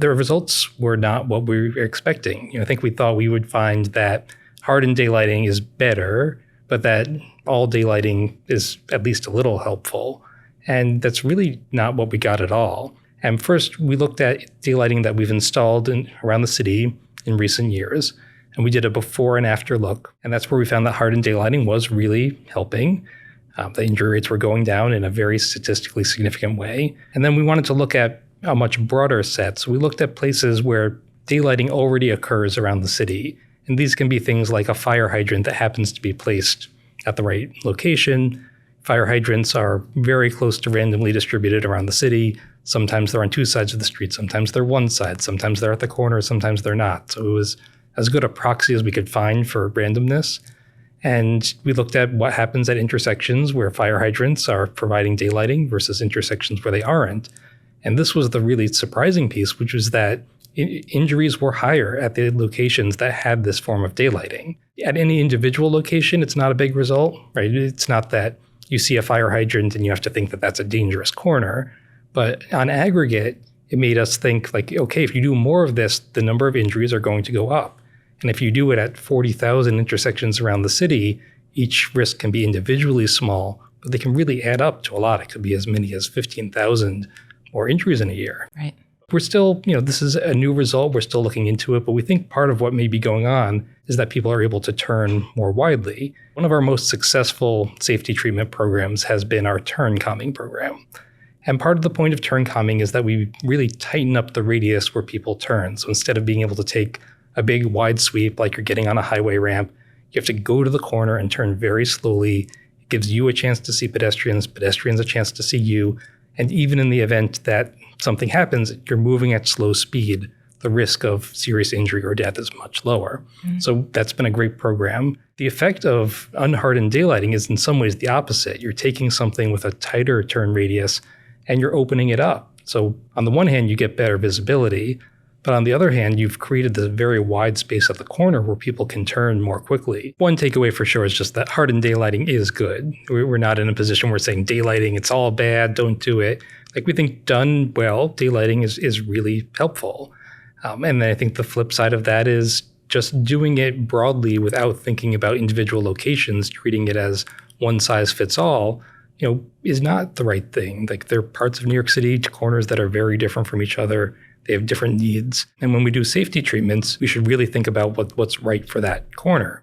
the results were not what we were expecting. I think we thought we would find that hardened daylighting is better, but that all daylighting is at least a little helpful. And that's really not what we got at all. And first, we looked at daylighting that we've installed around the city in recent years, and we did a before and after look. And that's where we found that hardened daylighting was really helping. The injury rates were going down in a very statistically significant way. And then we wanted to look at a much broader set. So we looked at places where daylighting already occurs around the city. And these can be things like a fire hydrant that happens to be placed at the right location. Fire hydrants are very close to randomly distributed around the city. Sometimes they're on two sides of the street. Sometimes they're one side. Sometimes they're at the corner. Sometimes they're not. So it was as good a proxy as we could find for randomness. And we looked at what happens at intersections where fire hydrants are providing daylighting versus intersections where they aren't. And this was the really surprising piece, which was that injuries were higher at the locations that had this form of daylighting. At any individual location, it's not a big result, right? It's not that you see a fire hydrant and you have to think that that's a dangerous corner. But on aggregate, it made us think like, okay, if you do more of this, the number of injuries are going to go up. And if you do it at 40,000 intersections around the city, each risk can be individually small, but they can really add up to a lot. It could be as many as 15,000 more injuries in a year. Right. We're still, this is a new result. We're still looking into it, but we think part of what may be going on is that people are able to turn more widely. One of our most successful safety treatment programs has been our turn calming program. And part of the point of turn calming is that we really tighten up the radius where people turn. So instead of being able to take a big wide sweep like you're getting on a highway ramp, you have to go to the corner and turn very slowly. It gives you a chance to see pedestrians a chance to see you. And even in the event that something happens, you're moving at slow speed, the risk of serious injury or death is much lower. Mm-hmm. So that's been a great program. The effect of unhardened daylighting is in some ways the opposite. You're taking something with a tighter turn radius and you're opening it up. So on the one hand, you get better visibility, but on the other hand, you've created this very wide space at the corner where people can turn more quickly. One takeaway for sure is just that hardened daylighting is good. We're not in a position where we're saying daylighting, it's all bad, don't do it. Like we think done well, daylighting is really helpful. And then I think the flip side of that is just doing it broadly without thinking about individual locations, treating it as one size fits all, is not the right thing. Like there are parts of New York City, corners that are very different from each other. They have different needs. And when we do safety treatments, we should really think about what's right for that corner.